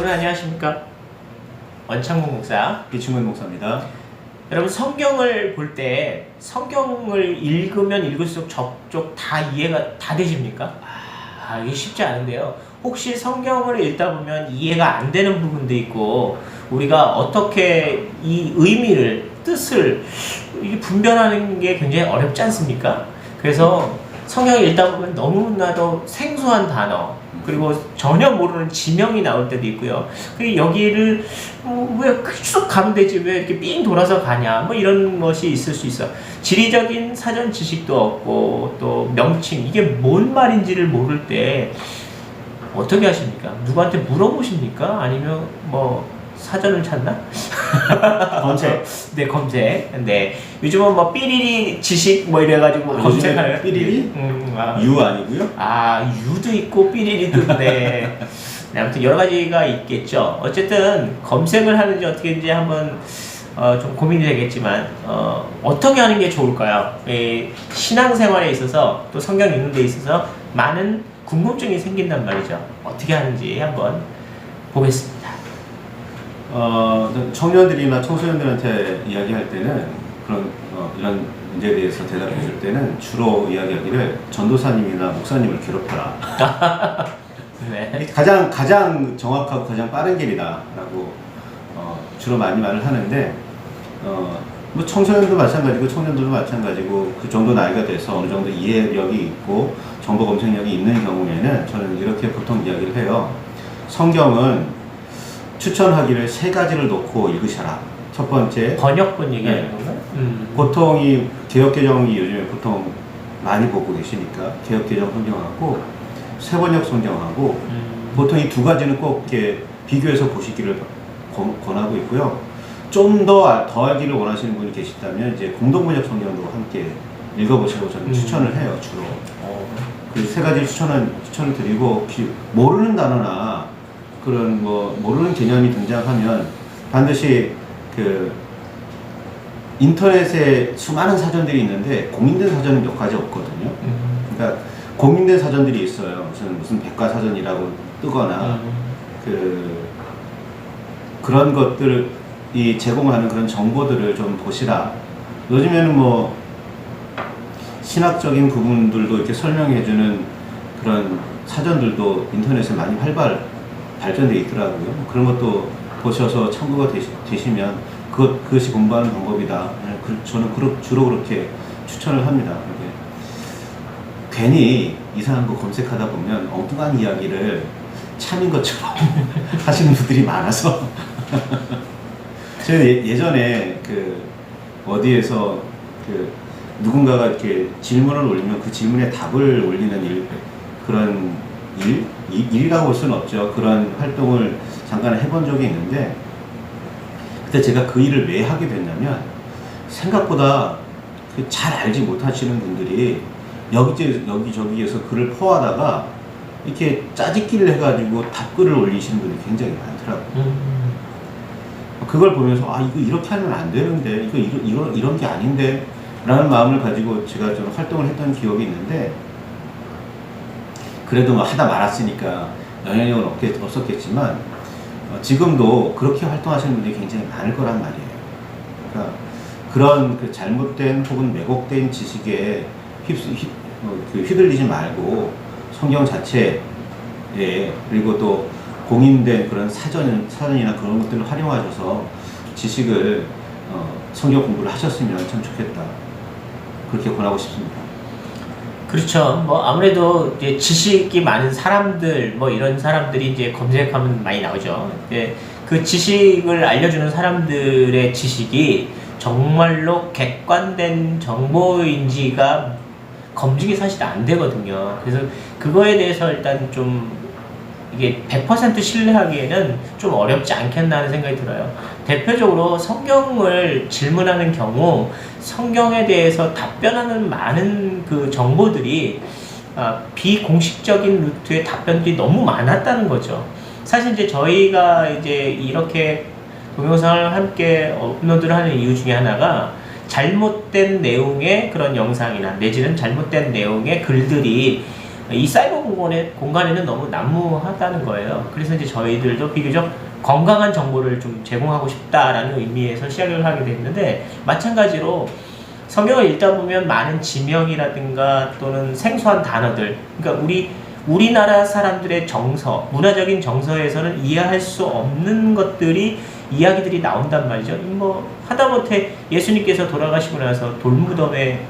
여러분 안녕하십니까? 원창문 목사 이충근 목사입니다. 여러분 성경을 볼 때 성경을 읽으면 읽을수록 저쪽 다 이해가 다 되십니까? 이게 쉽지 않은데요. 혹시 성경을 읽다 보면 이해가 안 되는 부분도 있고 우리가 어떻게 이 의미를 뜻을 분별하는 게 굉장히 어렵지 않습니까? 그래서 성경을 읽다 보면 너무나도 생소한 단어 그리고 전혀 모르는 지명이 나올 때도 있고요. 그 여기를 왜 쭉 가면 되지 왜 이렇게 삥 돌아서 가냐 뭐 이런 것이 있을 수 있어. 지리적인 사전 지식도 없고 또 명칭 이게 뭔 말인지를 모를 때 어떻게 하십니까? 누구한테 물어보십니까? 아니면 뭐 사전을 찾나? 검색. 네, 검색. 네. 요즘은 뭐 삐리리 지식 뭐 이래가지고 검색하는. 삐리리? 유 아니고요? 유도 있고 삐리리도 있네. 네, 아무튼 여러 가지가 있겠죠. 어쨌든 검색을 하는지 어떻게인지 한번 좀 고민이 되겠지만 어떻게 하는 게 좋을까요? 신앙생활에 있어서 또 성경 읽는 데 있어서 많은 궁금증이 생긴단 말이죠. 어떻게 하는지 한번 보겠습니다. 청년들이나 청소년들한테 이야기할 때는 이런 문제에 대해서 대답해 줄 때는 주로 이야기하기를 전도사님이나 목사님을 괴롭혀라. 네. 가장 정확하고 가장 빠른 길이다라고 주로 많이 말을 하는데 뭐 청소년도 마찬가지고 청년들도 마찬가지고 그 정도 나이가 돼서 어느 정도 이해력이 있고 정보 검색력이 있는 경우에는 저는 이렇게 보통 이야기를 해요. 성경은 추천하기를 3가지를 놓고 읽으셔라. 첫 번째 번역본 얘기하는 건가요? 보통 이 개역개정이 요즘에 보통 많이 보고 계시니까 개역개정 성경하고 새번역 성경하고 보통 이 2가지는 꼭 이렇게 비교해서 보시기를 권하고 있고요. 좀 더 알기를 원하시는 분이 계시다면 이제 공동번역 성경도 함께 읽어보시라고 저는 추천을 해요. 주로 그 3가지 추천을 드리고 모르는 단어나 그런 뭐 모르는 개념이 등장하면 반드시 그 인터넷에 수많은 사전들이 있는데 공인된 사전은 몇 가지 없거든요. 그러니까 공인된 사전들이 있어요. 무슨 백과사전이라고 뜨거나 그런 것들이 제공하는 그런 정보들을 좀 보시라. 요즘에는 뭐 신학적인 부분들도 이렇게 설명해주는 그런 사전들도 인터넷에 많이 발전되어 있더라고요. 그런 것도 보셔서 참고가 되시면 그것이 공부하는 방법이다. 저는 주로 그렇게 추천을 합니다. 괜히 이상한 거 검색하다 보면 엉뚱한 이야기를 참인 것처럼 하시는 분들이 많아서 제가 예전에 어디에서 누군가가 이렇게 질문을 올리면 그 질문에 답을 올리는 그런 일이라고 볼 수는 없죠. 그런 활동을 잠깐 해본 적이 있는데 그때 제가 그 일을 왜 하게 됐냐면 생각보다 잘 알지 못하시는 분들이 여기저기에서 글을 퍼하다가 이렇게 짜집기를 해가지고 답글을 올리시는 분들이 굉장히 많더라고요. 그걸 보면서 이거 이렇게 하면 안 되는데 이런 게 아닌데 라는 마음을 가지고 제가 좀 활동을 했던 기억이 있는데 그래도 뭐 하다 말았으니까 영향력은 없었겠지만 지금도 그렇게 활동하시는 분들이 굉장히 많을 거란 말이에요. 그러니까 그런 잘못된 혹은 왜곡된 지식에 휘둘리지 말고 성경 자체에 그리고 또 공인된 그런 사전이나 그런 것들을 활용하셔서 지식을 성경 공부를 하셨으면 참 좋겠다. 그렇게 권하고 싶습니다. 그렇죠. 뭐 아무래도 이제 지식이 많은 사람들 뭐 이런 사람들이 이제 검색하면 많이 나오죠. 그 지식을 알려주는 사람들의 지식이 정말로 객관된 정보인지가 검증이 사실 안 되거든요. 그래서 그거에 대해서 일단 좀 이게 100% 신뢰하기에는 좀 어렵지 않겠나 하는 생각이 들어요. 대표적으로 성경을 질문하는 경우 성경에 대해서 답변하는 많은 그 정보들이 비공식적인 루트의 답변들이 너무 많았다는 거죠. 사실 이제 저희가 이제 이렇게 동영상을 함께 업로드를 하는 이유 중에 하나가 잘못된 내용의 그런 영상이나 내지는 잘못된 내용의 글들이 이 사이버 공간에는 너무 난무하다는 거예요. 그래서 이제 저희들도 비교적 건강한 정보를 좀 제공하고 싶다라는 의미에서 시작을 하게 됐는데, 마찬가지로 성경을 읽다 보면 많은 지명이라든가 또는 생소한 단어들, 그러니까 우리나라 사람들의 정서, 문화적인 정서에서는 이해할 수 없는 것들이, 이야기들이 나온단 말이죠. 뭐 하다못해 예수님께서 돌아가시고 나서 돌무덤에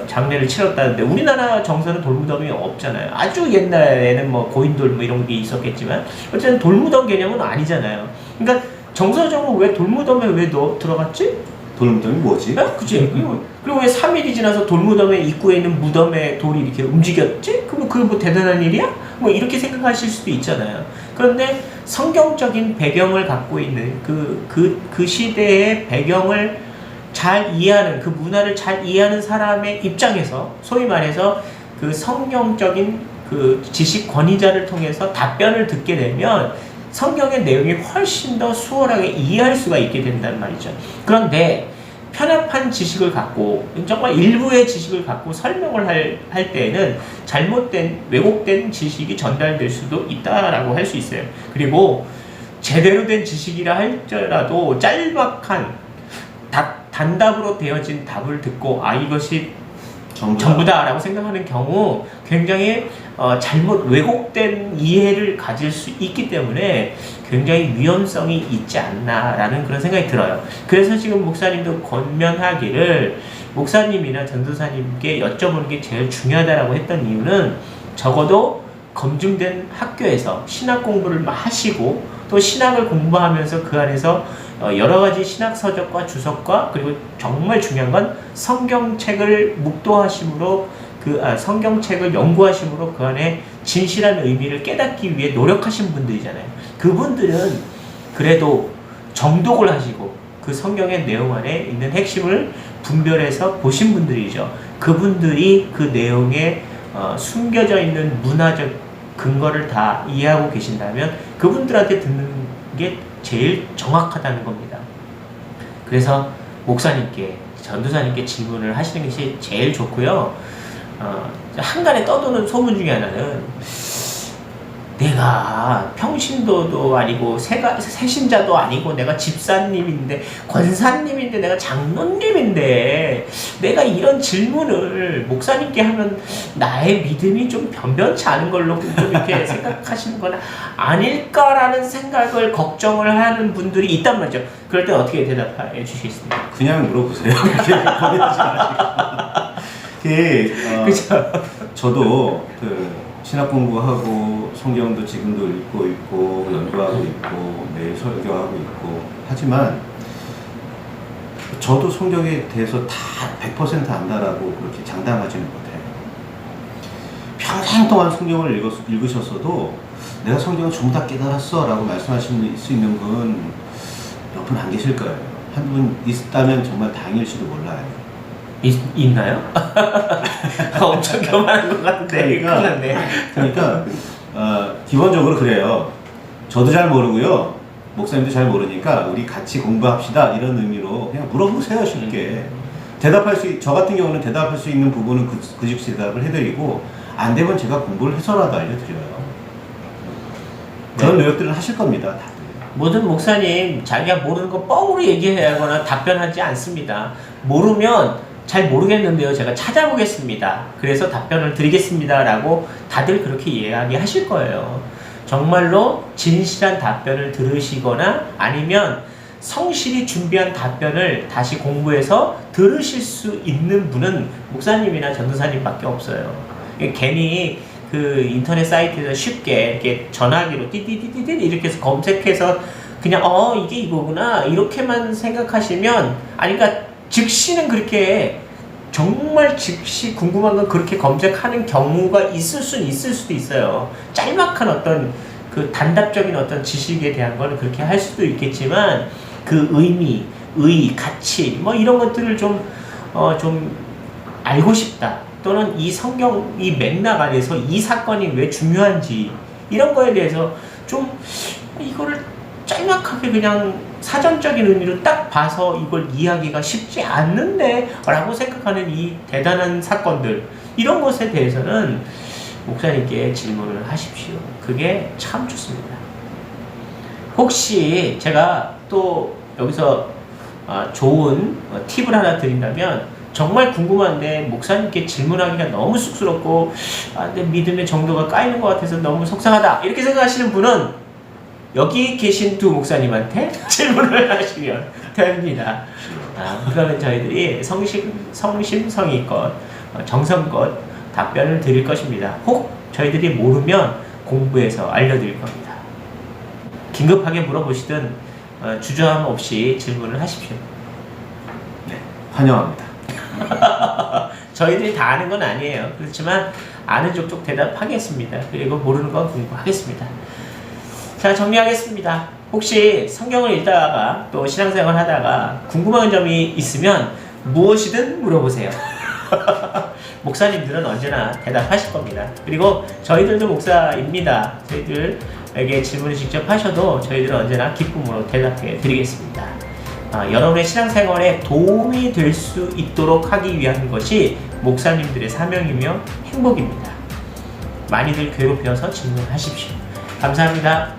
장례를 치렀다는데, 우리나라 정서는 돌무덤이 없잖아요. 아주 옛날에는 뭐 고인돌 뭐 이런 게 있었겠지만 어쨌든 돌무덤 개념은 아니잖아요. 그러니까 정서적으로 왜 돌무덤에 왜 너 들어갔지? 돌무덤이 뭐지? 네? 그치? 그리고 왜 3일이 지나서 돌무덤의 입구에 있는 무덤의 돌이 이렇게 움직였지? 그럼 그게 뭐 대단한 일이야? 뭐 이렇게 생각하실 수도 있잖아요. 그런데 성경적인 배경을 갖고 있는 그 시대의 배경을 잘 이해하는, 그 문화를 잘 이해하는 사람의 입장에서, 소위 말해서 그 성경적인 그 지식 권위자를 통해서 답변을 듣게 되면 성경의 내용이 훨씬 더 수월하게 이해할 수가 있게 된단 말이죠. 그런데 편협한 지식을 갖고, 정말 일부의 지식을 갖고 설명을 할 때에는 잘못된, 왜곡된 지식이 전달될 수도 있다라고 할 수 있어요. 그리고 제대로 된 지식이라 할지라도 짤막한 단답으로 되어진 답을 듣고 이것이 전부다라고 생각하는 경우 굉장히 잘못, 왜곡된 이해를 가질 수 있기 때문에 굉장히 위험성이 있지 않나라는 그런 생각이 들어요. 그래서 지금 목사님도 권면하기를 목사님이나 전도사님께 여쭤보는 게 제일 중요하다라고 했던 이유는, 적어도 검증된 학교에서 신학 공부를 하시고 또 신학을 공부하면서 그 안에서 여러 가지 신학 서적과 주석과, 그리고 정말 중요한 건 성경책을 묵도하심으로, 성경책을 연구하심으로 그 안에 진실한 의미를 깨닫기 위해 노력하신 분들이잖아요. 그분들은 그래도 정독을 하시고 그 성경의 내용 안에 있는 핵심을 분별해서 보신 분들이죠. 그분들이 그 내용에 숨겨져 있는 문화적 근거를 다 이해하고 계신다면 그분들한테 듣는 게 제일 정확하다는 겁니다. 그래서 목사님께, 전도사님께 질문을 하시는 것이 제일 좋고요. 한간에 떠도는 소문 중에 하나는, 내가 평신도도 아니고 새신자도 아니고 내가 집사님인데, 권사님인데, 내가 장로님인데 내가 이런 질문을 목사님께 하면 나의 믿음이 좀 변변치 않은 걸로 좀 이렇게 생각하시는 건 아닐까라는 생각을, 걱정을 하는 분들이 있단 말이죠. 그럴 때 어떻게 대답해 주시겠습니까? 그냥 물어보세요. 그렇게 고민하지 마시고. 그죠? 저도 신학 공부하고 성경도 지금도 읽고 있고 연구하고 있고 매일 설교하고 있고 하지만, 저도 성경에 대해서 다 100% 안다라고 그렇게 장담하지는 못해요. 평생 동안 성경을 읽으셨어도 내가 성경을 전부 다 깨달았어 라고 말씀하실 수 있는 분 몇 분 안 계실 거예요. 한 분 있다면 정말 다행일지도 몰라요. 있나요? 엄청 교만한 것 같은데. 그러니까 기본적으로 그래요. 저도 잘 모르고요, 목사님도 잘 모르니까 우리 같이 공부합시다, 이런 의미로 그냥 물어보세요. 쉽게 저 같은 경우는 대답할 수 있는 부분은 그 즉시 대답을 해드리고, 안 되면 제가 공부를 해서라도 알려드려요. 그런 노력들을 하실 겁니다, 다들. 모든 목사님 자기가 모르는 거 뻥으로 얘기하거나 답변하지 않습니다. 모르면 잘 모르겠는데요, 제가 찾아보겠습니다, 그래서 답변을 드리겠습니다 라고 다들 그렇게 이야기하실 거예요. 정말로 진실한 답변을 들으시거나 아니면 성실히 준비한 답변을 다시 공부해서 들으실 수 있는 분은 목사님이나 전도사님밖에 없어요. 괜히 그 인터넷 사이트에서 쉽게 이렇게 전화기로 띠띠띠띠띠 이렇게 해서 검색해서 그냥 이게 이거구나 이렇게만 생각하시면, 그러니까 즉시는 그렇게, 정말 즉시 궁금한 건 그렇게 검색하는 경우가 있을 수도 있어요. 짤막한 어떤 그 단답적인 어떤 지식에 대한 거는 그렇게 할 수도 있겠지만, 그 의미, 가치 뭐 이런 것들을 좀 알고 싶다, 또는 이 성경 이 맥락 안에서 이 사건이 왜 중요한지 이런 거에 대해서 좀 이거를 짤막하게 그냥 사전적인 의미로 딱 봐서 이걸 이해하기가 쉽지 않는데 라고 생각하는 이 대단한 사건들, 이런 것에 대해서는 목사님께 질문을 하십시오. 그게 참 좋습니다. 혹시 제가 또 여기서 좋은 팁을 하나 드린다면, 정말 궁금한데 목사님께 질문하기가 너무 쑥스럽고 내 믿음의 정도가 까이는 것 같아서 너무 속상하다 이렇게 생각하시는 분은 여기 계신 두 목사님한테 질문을 하시면 됩니다. 그러면 저희들이 성심성의껏 정성껏 답변을 드릴 것입니다. 혹 저희들이 모르면 공부해서 알려드릴 겁니다. 긴급하게 물어보시든 주저함 없이 질문을 하십시오. 네, 환영합니다. 저희들이 다 아는 건 아니에요. 그렇지만 아는 족족 대답하겠습니다. 그리고 모르는 건 공부하겠습니다. 자, 정리하겠습니다. 혹시 성경을 읽다가 또 신앙생활 하다가 궁금한 점이 있으면 무엇이든 물어보세요. 목사님들은 언제나 대답하실 겁니다. 그리고 저희들도 목사입니다. 저희들에게 질문을 직접 하셔도 저희들은 언제나 기쁨으로 대답해 드리겠습니다. 여러분의 신앙생활에 도움이 될 수 있도록 하기 위한 것이 목사님들의 사명이며 행복입니다. 많이들 괴롭혀서 질문하십시오. 감사합니다.